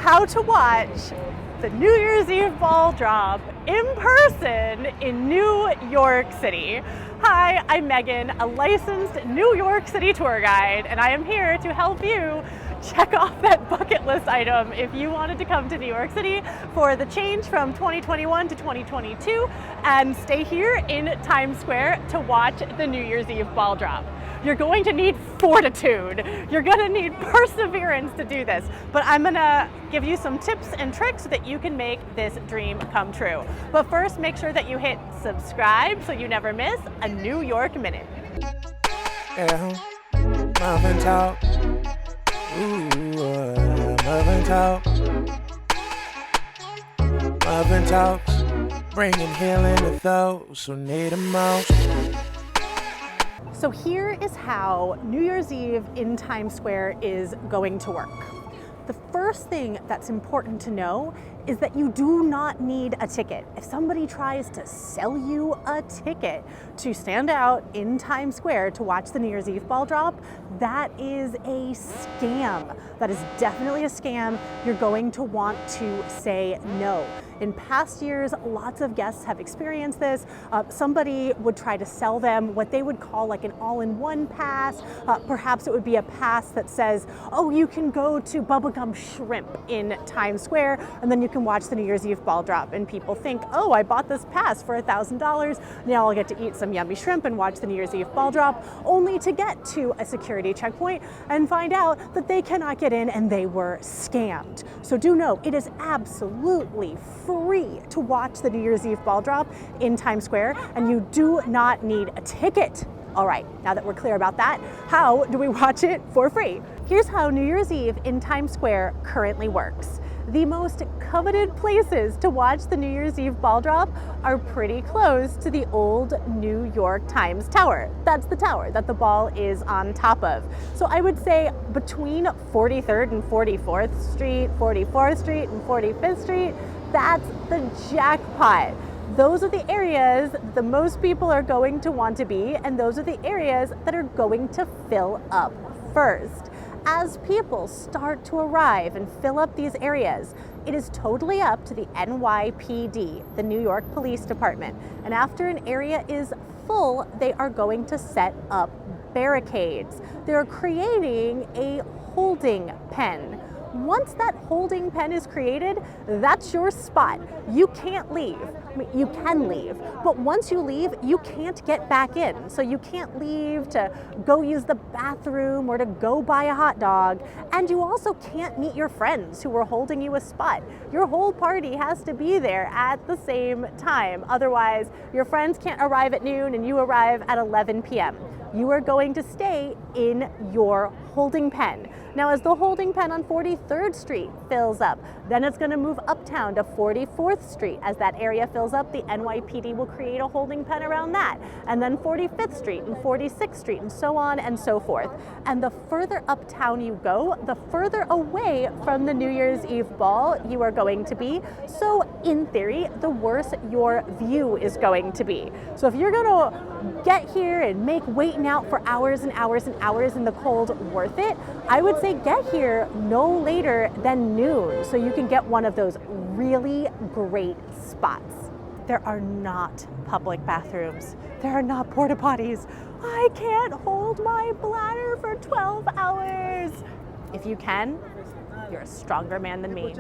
how to watch the New Year's Eve ball drop in person in New York City. Hi, I'm Megan, a licensed New York City tour guide, and I am here to help you check off that bucket list item if you wanted to come to New York City for the change from 2021 to 2022 and stay here in Times Square to watch the New Year's Eve ball drop. You're going to need fortitude. You're gonna need perseverance to do this, but I'm gonna give you some tips and tricks so that you can make this dream come true. But first, make sure that you hit subscribe so you never miss a New York Minute. Yeah, muffin talk. Ooh, muffin talk. Muffin talks, bringing healing to those who need them most. So here is how New Year's Eve in Times Square is going to work. The first thing that's important to know is that you do not need a ticket. If somebody tries to sell you a ticket to stand out in Times Square to watch the New Year's Eve ball drop, that is a scam. That is definitely a scam. You're going to want to say no. In past years, lots of guests have experienced this. Somebody would try to sell them what they would call like an all-in-one pass. Perhaps it would be a pass that says, oh, you can go to Bubblegum Shrimp in Times Square, and then you can watch the New Year's Eve ball drop. And people think, oh, I bought this pass for $1,000. Now I'll get to eat some yummy shrimp and watch the New Year's Eve ball drop, only to get to a security checkpoint and find out that they cannot get in and they were scammed. So do know, it is absolutely free to watch the New Year's Eve ball drop in Times Square, and you do not need a ticket. All right, now that we're clear about that, how do we watch it for free? Here's how New Year's Eve in Times Square currently works. The most coveted places to watch the New Year's Eve ball drop are pretty close to the old New York Times Tower. That's the tower that the ball is on top of. So I would say between 43rd and 44th Street, 44th Street and 45th Street, that's the jackpot. Those are the areas the most people are going to want to be, and those are the areas that are going to fill up first. As people start to arrive and fill up these areas, it is totally up to the NYPD, the New York Police Department. And after an area is full, they are going to set up barricades. They're creating a holding pen. Once that holding pen is created, that's your spot. You can't leave. I mean, you can leave, but once you leave, you can't get back in. So you can't leave to go use the bathroom or to go buy a hot dog. And you also can't meet your friends who are holding you a spot. Your whole party has to be there at the same time. Otherwise, your friends can't arrive at noon and you arrive at 11 p.m. You are going to stay in your holding pen. Now, as the holding pen on 43rd Street fills up, then it's going to move uptown to 44th Street. As that area fills up, the NYPD will create a holding pen around that, and then 45th Street and 46th Street and so on and so forth. And the further uptown you go, the further away from the New Year's Eve ball you are going to be. So in theory, the worse your view is going to be. So if you're going to get here and make waiting out for hours and hours and hours in the cold worth it, I would say get here no later than noon so you can get one of those really great spots. There are not public bathrooms. There are not porta potties. I can't hold my bladder for 12 hours. If you can, you're a stronger man than me.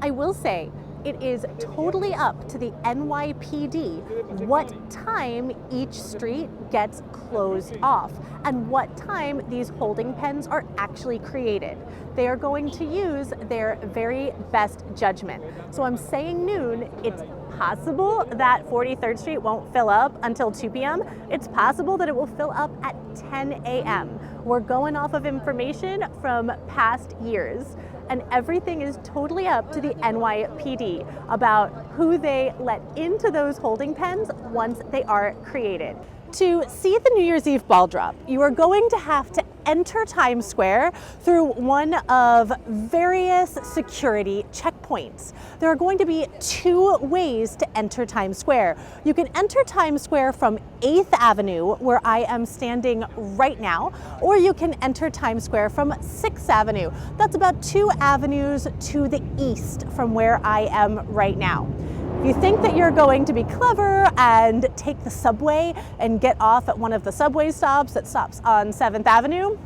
I will say, it is totally up to the NYPD what time each street gets closed off and what time these holding pens are actually created. They are going to use their very best judgment. So I'm saying noon. It's possible that 43rd Street won't fill up until 2 p.m. It's possible that it will fill up at 10 a.m. We're going off of information from past years, and everything is totally up to the NYPD about who they let into those holding pens once they are created. To see the New Year's Eve ball drop, you are going to have to enter Times Square through one of various security checkpoints. There are going to be two ways to enter Times Square. You can enter Times Square from 8th Avenue, where I am standing right now, or you can enter Times Square from 6th Avenue. That's about 2 avenues to the east from where I am right now. If you think that you're going to be clever and take the subway and get off at one of the subway stops that stops on 7th Avenue,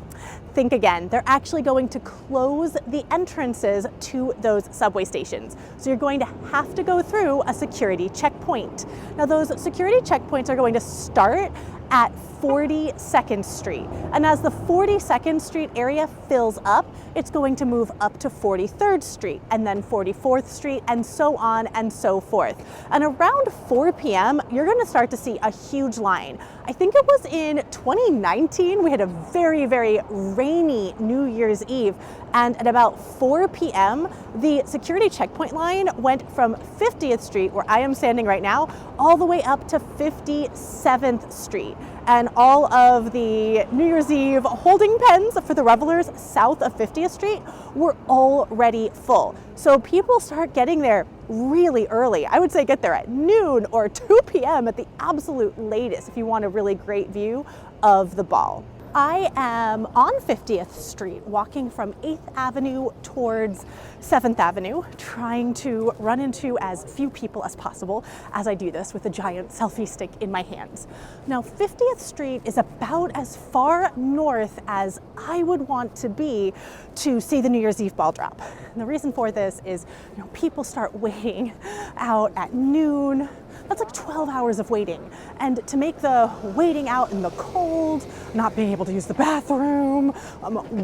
think again. They're actually going to close the entrances to those subway stations. So you're going to have to go through a security checkpoint. Now those security checkpoints are going to start at 42nd Street. And as the 42nd Street area fills up, it's going to move up to 43rd Street and then 44th Street and so on and so forth. And around 4 p.m., you're gonna start to see a huge line. I think it was in 2019, we had a very, very rainy New Year's Eve. And at about 4 p.m., the security checkpoint line went from 50th Street, where I am standing right now, all the way up to 57th Street. And all of the New Year's Eve holding pens for the revelers south of 50th Street were already full. So people start getting there really early. I would say get there at noon or 2 p.m. at the absolute latest if you want a really great view of the ball. I am on 50th Street, walking from 8th Avenue towards 7th Avenue, trying to run into as few people as possible as I do this with a giant selfie stick in my hands. Now, 50th Street is about as far north as I would want to be to see the New Year's Eve ball drop. And the reason for this is, people start waiting out at noon. That's like 12 hours of waiting. And to make the waiting out in the cold, not being able to use the bathroom,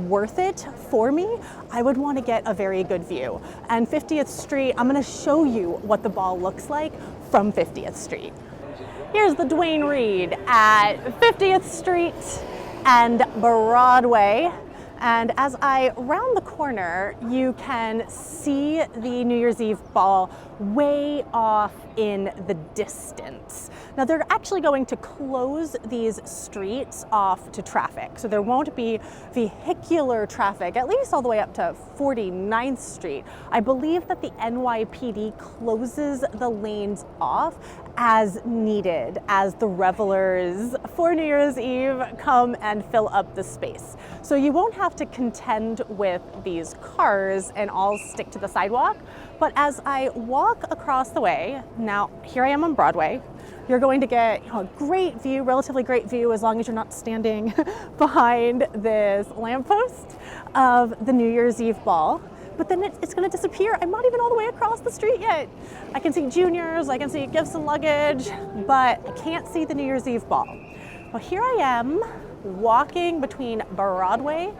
worth it for me, I would want to get a very good view. And 50th Street, I'm going to show you what the ball looks like from 50th Street. Here's the Duane Reade at 50th Street and Broadway. And as I round the corner, you can see the New Year's Eve ball way off in the distance. Now they're actually going to close these streets off to traffic. So there won't be vehicular traffic, at least all the way up to 49th Street. I believe that the NYPD closes the lanes off as needed as the revelers for New Year's Eve come and fill up the space. So you won't have to contend with these cars and all stick to the sidewalk. But as I walk across the way, now here I am on Broadway, you're going to get a great view, relatively great view, as long as you're not standing behind this lamppost of the New Year's Eve ball. But then it's going to disappear. I'm not even all the way across the street yet. I can see juniors, I can see gifts and luggage, but I can't see the New Year's Eve ball. Well, here I am walking between Broadway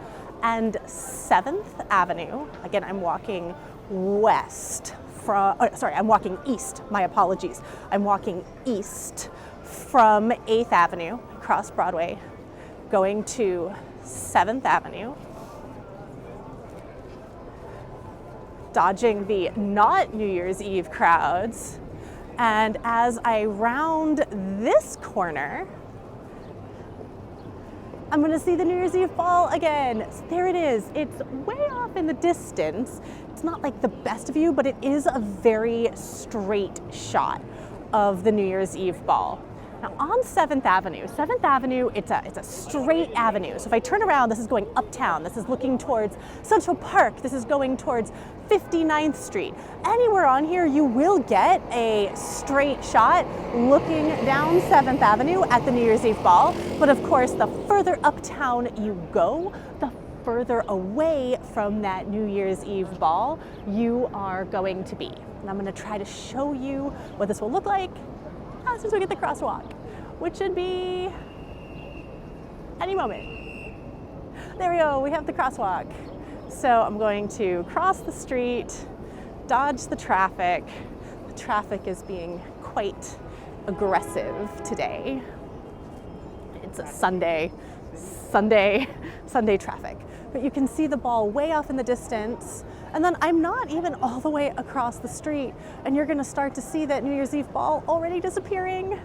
and 7th Avenue. Again, I'm walking west from, I'm walking east, my apologies. I'm walking east from 8th Avenue, across Broadway, going to 7th Avenue, dodging the not New Year's Eve crowds. And as I round this corner, I'm gonna see the New Year's Eve ball again. So there it is. It's way off in the distance. It's not like the best view, but it is a very straight shot of the New Year's Eve ball. Now on 7th Avenue, it's a straight avenue. So if I turn around, this is going uptown. This is looking towards Central Park. This is going towards 59th Street. Anywhere on here, you will get a straight shot looking down 7th Avenue at the New Year's Eve ball. But of course, the further uptown you go, the further away from that New Year's Eve ball you are going to be. And I'm gonna try to show you what this will look like as soon as we get the crosswalk, which should be any moment. There we go, we have the crosswalk. So I'm going to cross the street, dodge the traffic. The traffic is being quite aggressive today. It's a Sunday traffic. But you can see the ball way off in the distance. And then I'm not even all the way across the street, and you're gonna start to see that New Year's Eve ball already disappearing.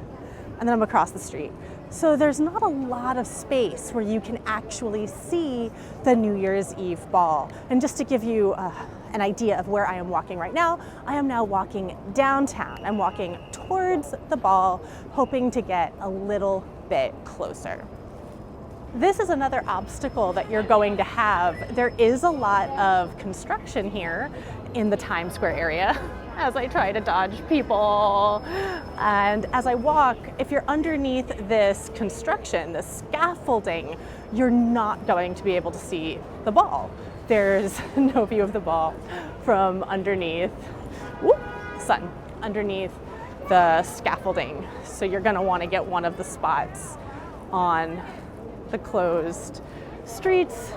and then I'm across the street. So there's not a lot of space where you can actually see the New Year's Eve ball. And just to give you an idea of where I am walking right now, I am now walking downtown. I'm walking towards the ball, hoping to get a little bit closer. This is another obstacle that you're going to have. There is a lot of construction here in the Times Square area as I try to dodge people. And as I walk, if you're underneath this construction, this scaffolding, you're not going to be able to see the ball. There's no view of the ball from underneath, sun, underneath the scaffolding. So you're gonna wanna get one of the spots on the closed streets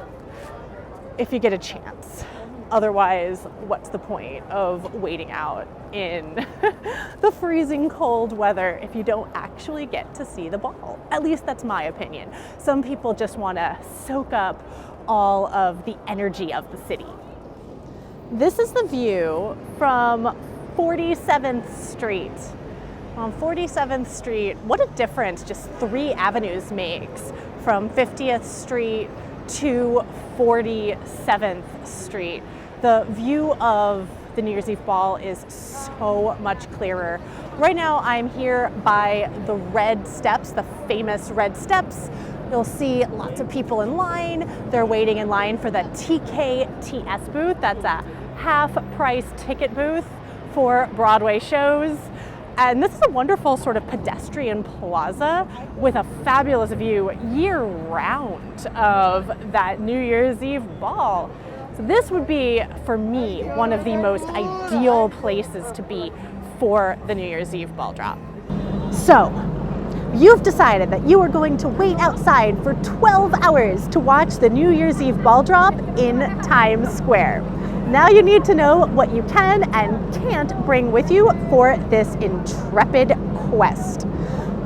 if you get a chance. Otherwise, what's the point of waiting out in the freezing cold weather if you don't actually get to see the ball? At least that's my opinion. Some people just want to soak up all of the energy of the city. This is the view from 47th Street. On 47th Street, what a difference just 3 avenues makes from 50th Street to 47th Street. The view of the New Year's Eve ball is so much clearer. Right now I'm here by the red steps, the famous red steps. You'll see lots of people in line. They're waiting in line for the TKTS booth. That's a half-price ticket booth for Broadway shows. And this is a wonderful sort of pedestrian plaza with a fabulous view year-round of that New Year's Eve ball. So this would be, for me, one of the most ideal places to be for the New Year's Eve ball drop. So, you've decided that you are going to wait outside for 12 hours to watch the New Year's Eve ball drop in Times Square. Now you need to know what you can and can't bring with you for this intrepid quest.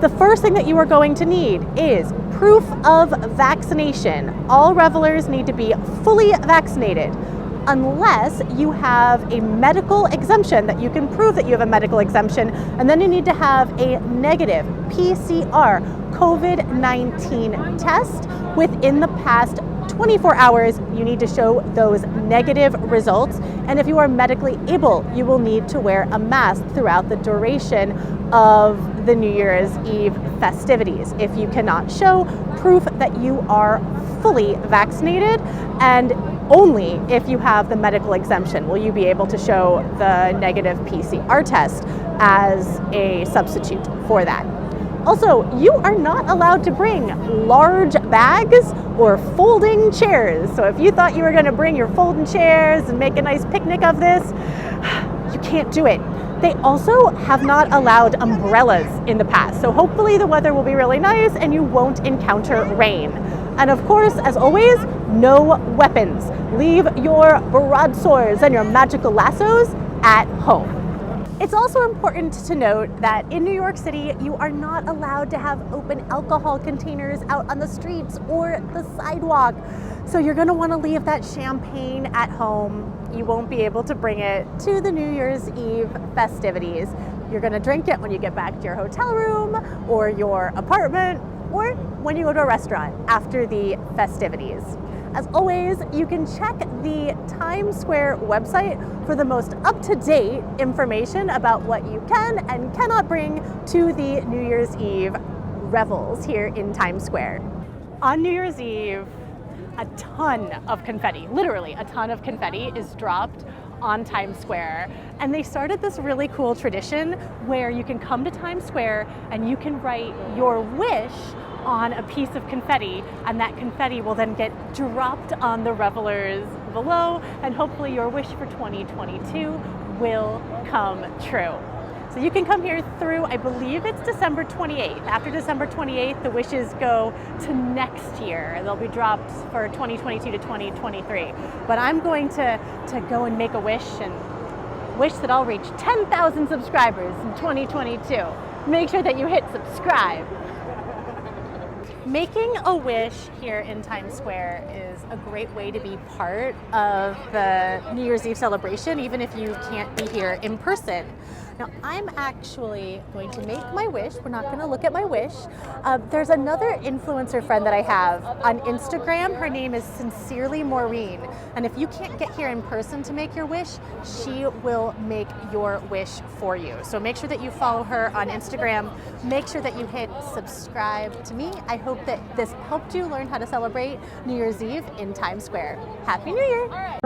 The first thing that you are going to need is proof of vaccination. All revelers need to be fully vaccinated unless you have a medical exemption that you can prove that you have a medical exemption, and then you need to have a negative PCR COVID-19 test within the past 24 hours. You need to show those negative results, and if you are medically able, you will need to wear a mask throughout the duration of the New Year's Eve festivities. If you cannot show proof that you are fully vaccinated, and only if you have the medical exemption will you be able to show the negative PCR test as a substitute for that. Also, you are not allowed to bring large bags or folding chairs. So if you thought you were going to bring your folding chairs and make a nice picnic of this, you can't do it. They also have not allowed umbrellas in the past. So hopefully the weather will be really nice and you won't encounter rain. And of course, as always, no weapons. Leave your broadswords and your magical lassos at home. It's also important to note that in New York City, you are not allowed to have open alcohol containers out on the streets or the sidewalk. So you're gonna wanna leave that champagne at home. You won't be able to bring it to the New Year's Eve festivities. You're gonna drink it when you get back to your hotel room or your apartment, or when you go to a restaurant after the festivities. As always, you can check the Times Square website for the most up-to-date information about what you can and cannot bring to the New Year's Eve revels here in Times Square. On New Year's Eve, a ton of confetti, literally a ton of confetti is dropped on Times Square. And they started this really cool tradition where you can come to Times Square and you can write your wish on a piece of confetti, and that confetti will then get dropped on the revelers below, and hopefully your wish for 2022 will come true. So you can come here through, I believe it's December 28th. After December 28th, the wishes go to next year. They'll be dropped for 2022 to 2023. But I'm going to go and make a wish and wish that I'll reach 10,000 subscribers in 2022. Make sure that you hit subscribe. Making a wish here in Times Square is a great way to be part of the New Year's Eve celebration, even if you can't be here in person. Now, I'm actually going to make my wish. We're not going to look at my wish. There's another influencer friend that I have on Instagram. Her name is Sincerely Maureen. And if you can't get here in person to make your wish, she will make your wish for you. So make sure that you follow her on Instagram. Make sure that you hit subscribe to me. I hope that this helped you learn how to celebrate New Year's Eve in Times Square. Happy New Year!